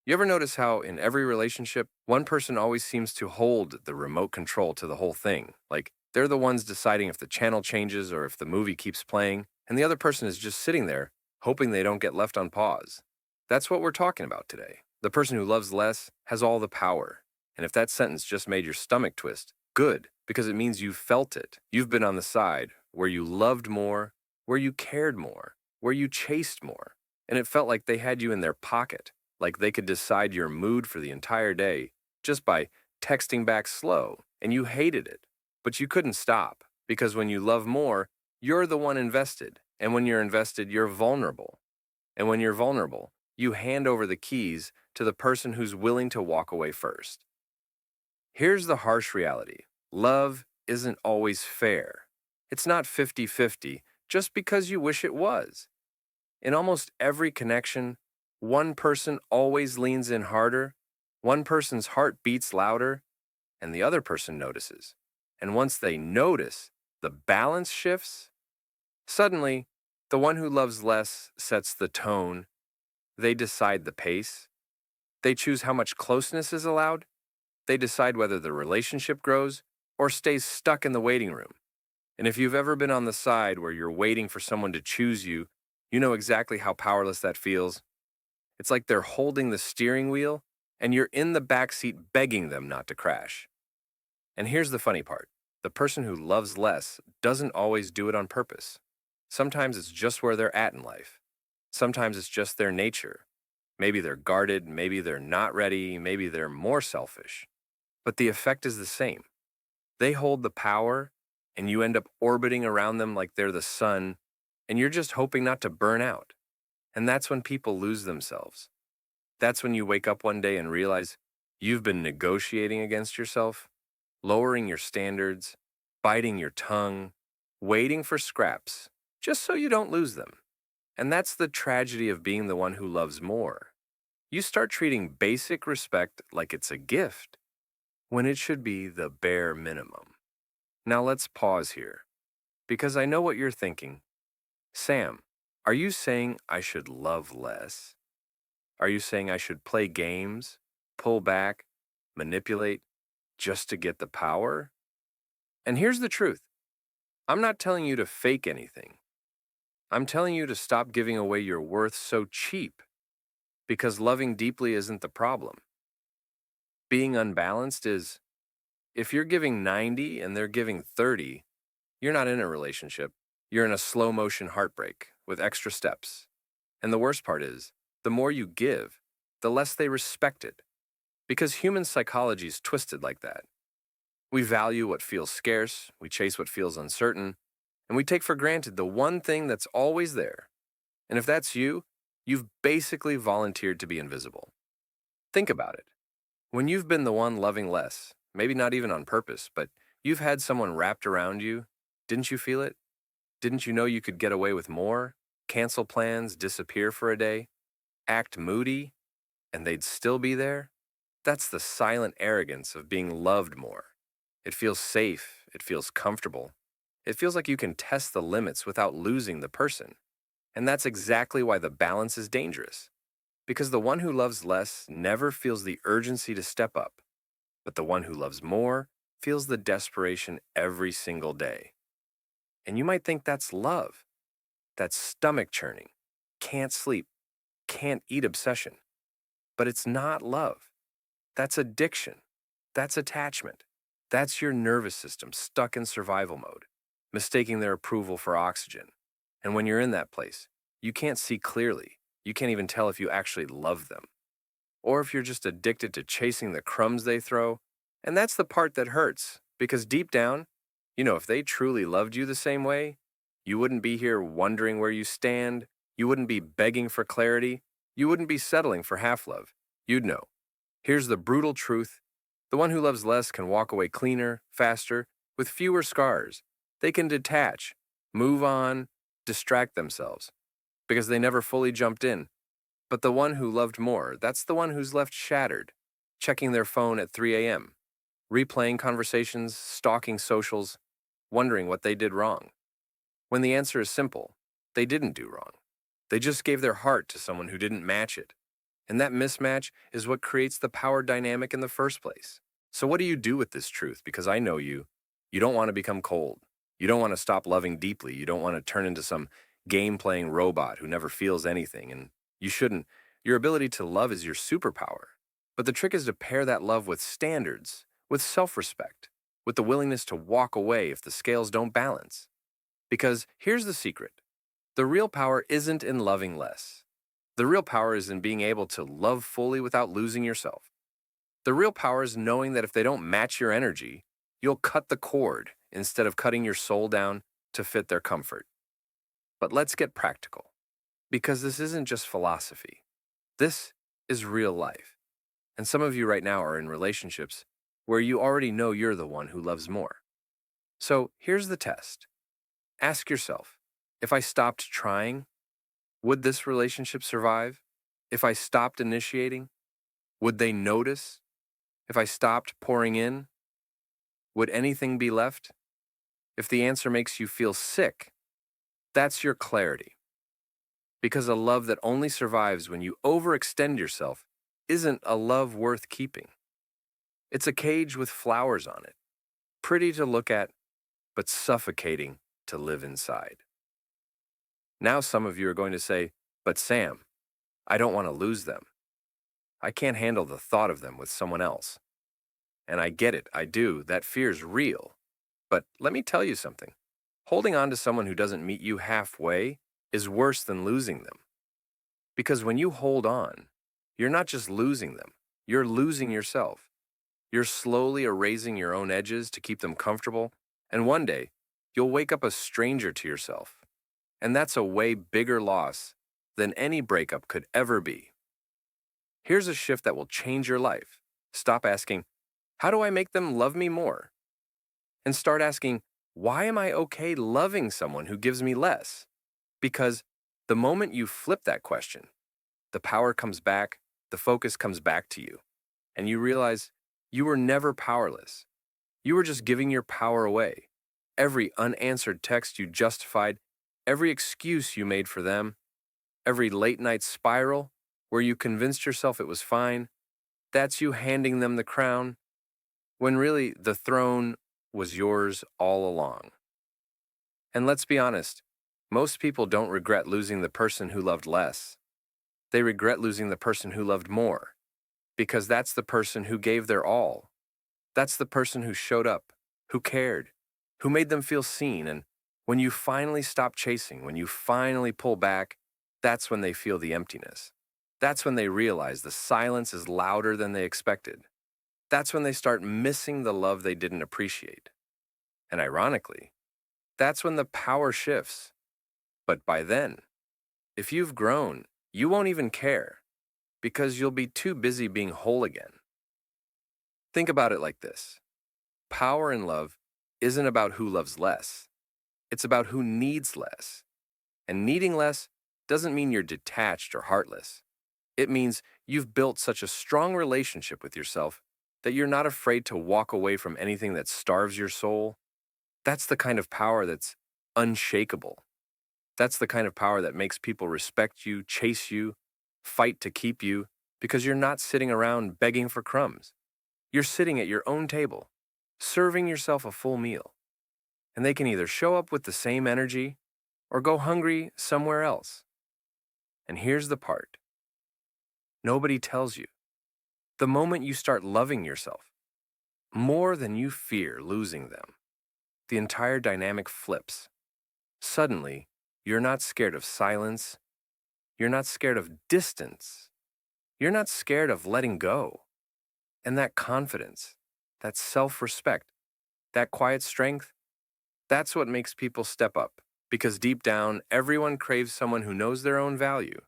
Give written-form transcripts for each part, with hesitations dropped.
You ever notice how in every relationship, one person always seems to hold the remote control to the whole thing? Like, they're the ones deciding if the channel changes or if the movie keeps playing, and the other person is just sitting there, hoping they don't get left on pause. That's what we're talking about today. The person who loves less has all the power. And if that sentence just made your stomach twist, good, because it means you've felt it. You've been on the side where you loved more, where you cared more, where you chased more, and it felt like they had you in their pocket, like they could decide your mood for the entire day just by texting back slow, and you hated it. But you couldn't stop, because when you love more, you're the one invested. And when you're invested, you're vulnerable. And when you're vulnerable, you hand over the keys to the person who's willing to walk away first. Here's the harsh reality: love isn't always fair. It's not 50-50 just because you wish it was. In almost every connection, one person always leans in harder, one person's heart beats louder, and the other person notices. And once they notice, the balance shifts. Suddenly, the one who loves less sets the tone, they decide the pace, they choose how much closeness is allowed, they decide whether the relationship grows or stays stuck in the waiting room. And if you've ever been on the side where you're waiting for someone to choose you, you know exactly how powerless that feels. It's like they're holding the steering wheel and you're in the back seat begging them not to crash. And here's the funny part: the person who loves less doesn't always do it on purpose. Sometimes it's just where they're at in life. Sometimes it's just their nature. Maybe they're guarded, maybe they're not ready, maybe they're more selfish. But the effect is the same. They hold the power, and you end up orbiting around them like they're the sun, and you're just hoping not to burn out. And that's when people lose themselves. That's when you wake up one day and realize you've been negotiating against yourself, lowering your standards, biting your tongue, waiting for scraps, just so you don't lose them. And that's the tragedy of being the one who loves more. You start treating basic respect like it's a gift, when it should be the bare minimum. Now let's pause here, because I know what you're thinking. Sam, are you saying I should love less? Are you saying I should play games, pull back, manipulate, just to get the power? And here's the truth: I'm not telling you to fake anything. I'm telling you to stop giving away your worth so cheap, because loving deeply isn't the problem. Being unbalanced is: if you're giving 90 and they're giving 30, you're not in a relationship. You're in a slow motion heartbreak with extra steps. And the worst part is, the more you give, the less they respect it. Because human psychology is twisted like that. We value what feels scarce, we chase what feels uncertain, and we take for granted the one thing that's always there. And if that's you, you've basically volunteered to be invisible. Think about it. When you've been the one loving less, maybe not even on purpose, but you've had someone wrapped around you, didn't you feel it? Didn't you know you could get away with more? Cancel plans, disappear for a day, act moody, and they'd still be there? That's the silent arrogance of being loved more. It feels safe, it feels comfortable. It feels like you can test the limits without losing the person. And that's exactly why the balance is dangerous. Because the one who loves less never feels the urgency to step up, but the one who loves more feels the desperation every single day. And you might think that's love, that's stomach churning, can't sleep, can't eat obsession. But it's not love. That's addiction. That's attachment. That's your nervous system stuck in survival mode, mistaking their approval for oxygen. And when you're in that place, you can't see clearly. You can't even tell if you actually love them, or if you're just addicted to chasing the crumbs they throw. And that's the part that hurts, because deep down, if they truly loved you the same way, you wouldn't be here wondering where you stand, you wouldn't be begging for clarity, you wouldn't be settling for half love. You'd know. Here's the brutal truth: the one who loves less can walk away cleaner, faster, with fewer scars. They can detach, move on, distract themselves, because they never fully jumped in. But the one who loved more, that's the one who's left shattered, checking their phone at 3 a.m., replaying conversations, stalking socials, wondering what they did wrong. When the answer is simple: they didn't do wrong. They just gave their heart to someone who didn't match it. And that mismatch is what creates the power dynamic in the first place. So, what do you do with this truth? Because I know you. You don't want to become cold. You don't want to stop loving deeply. You don't want to turn into some game playing robot who never feels anything. And you shouldn't. Your ability to love is your superpower. But the trick is to pair that love with standards, with self respect, with the willingness to walk away if the scales don't balance. Because here's the secret: the real power isn't in loving less. The real power is in being able to love fully without losing yourself. The real power is knowing that if they don't match your energy, you'll cut the cord instead of cutting your soul down to fit their comfort. But let's get practical, because this isn't just philosophy. This is real life. And some of you right now are in relationships where you already know you're the one who loves more. So here's the test. Ask yourself, if I stopped trying, would this relationship survive? If I stopped initiating, would they notice? If I stopped pouring in, would anything be left? If the answer makes you feel sick, that's your clarity. Because a love that only survives when you overextend yourself isn't a love worth keeping. It's a cage with flowers on it, pretty to look at, but suffocating to live inside. Now some of you are going to say, but Sam, I don't want to lose them. I can't handle the thought of them with someone else. And I get it, I do, that fear's real. But let me tell you something. Holding on to someone who doesn't meet you halfway is worse than losing them. Because when you hold on, you're not just losing them, you're losing yourself. You're slowly erasing your own edges to keep them comfortable, and one day, you'll wake up a stranger to yourself. And that's a way bigger loss than any breakup could ever be. Here's a shift that will change your life. Stop asking, how do I make them love me more? And start asking, why am I okay loving someone who gives me less? Because the moment you flip that question, the power comes back, the focus comes back to you, and you realize you were never powerless. You were just giving your power away. Every unanswered text you justified, every excuse you made for them, every late night spiral where you convinced yourself it was fine, that's you handing them the crown, when really the throne was yours all along. And let's be honest, most people don't regret losing the person who loved less. They regret losing the person who loved more, because that's the person who gave their all. That's the person who showed up, who cared, who made them feel seen. And when you finally stop chasing, when you finally pull back, that's when they feel the emptiness. That's when they realize the silence is louder than they expected. That's when they start missing the love they didn't appreciate. And ironically, that's when the power shifts. But by then, if you've grown, you won't even care, because you'll be too busy being whole again. Think about it like this. Power in love isn't about who loves less. It's about who needs less. And needing less doesn't mean you're detached or heartless. It means you've built such a strong relationship with yourself that you're not afraid to walk away from anything that starves your soul. That's the kind of power that's unshakable. That's the kind of power that makes people respect you, chase you, fight to keep you, because you're not sitting around begging for crumbs. You're sitting at your own table, serving yourself a full meal. And they can either show up with the same energy or go hungry somewhere else. And here's the part. Nobody tells you. The moment you start loving yourself more than you fear losing them, the entire dynamic flips. Suddenly, you're not scared of silence. You're not scared of distance. You're not scared of letting go. And that confidence, that self-respect, that quiet strength, that's what makes people step up. Because deep down, everyone craves someone who knows their own value,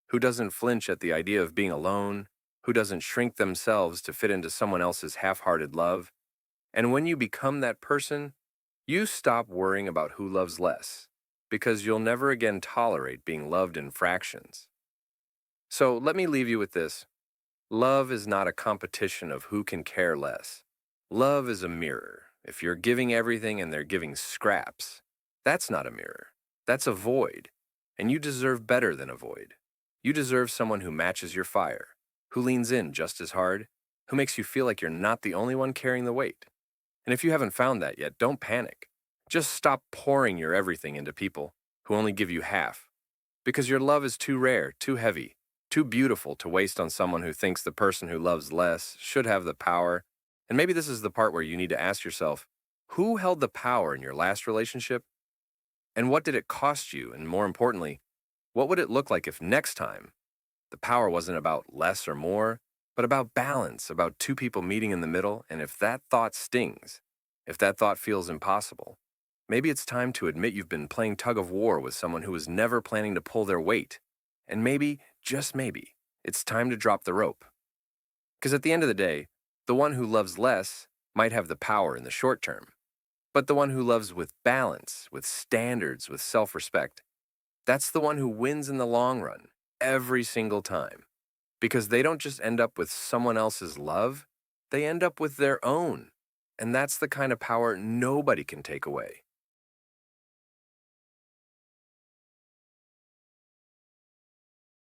who doesn't flinch at the idea of being alone, who doesn't shrink themselves to fit into someone else's half-hearted love. And when you become that person, you stop worrying about who loves less, because you'll never again tolerate being loved in fractions. So let me leave you with this. Love is not a competition of who can care less. Love is a mirror. If you're giving everything and they're giving scraps, that's not a mirror. That's a void. And you deserve better than a void. You deserve someone who matches your fire, who leans in just as hard, who makes you feel like you're not the only one carrying the weight. And if you haven't found that yet, don't panic. Just stop pouring your everything into people who only give you half. Because your love is too rare, too heavy, too beautiful to waste on someone who thinks the person who loves less should have the power. And maybe this is the part where you need to ask yourself, who held the power in your last relationship? And what did it cost you? And more importantly, what would it look like if next time the power wasn't about less or more, but about balance, about two people meeting in the middle? And if that thought stings, if that thought feels impossible, maybe it's time to admit you've been playing tug of war with someone who was never planning to pull their weight. And maybe, just maybe, it's time to drop the rope. Because at the end of the day, the one who loves less might have the power in the short term, but the one who loves with balance, with standards, with self respect, that's the one who wins in the long run, every single time. Because they don't just end up with someone else's love, they end up with their own. And that's the kind of power nobody can take away.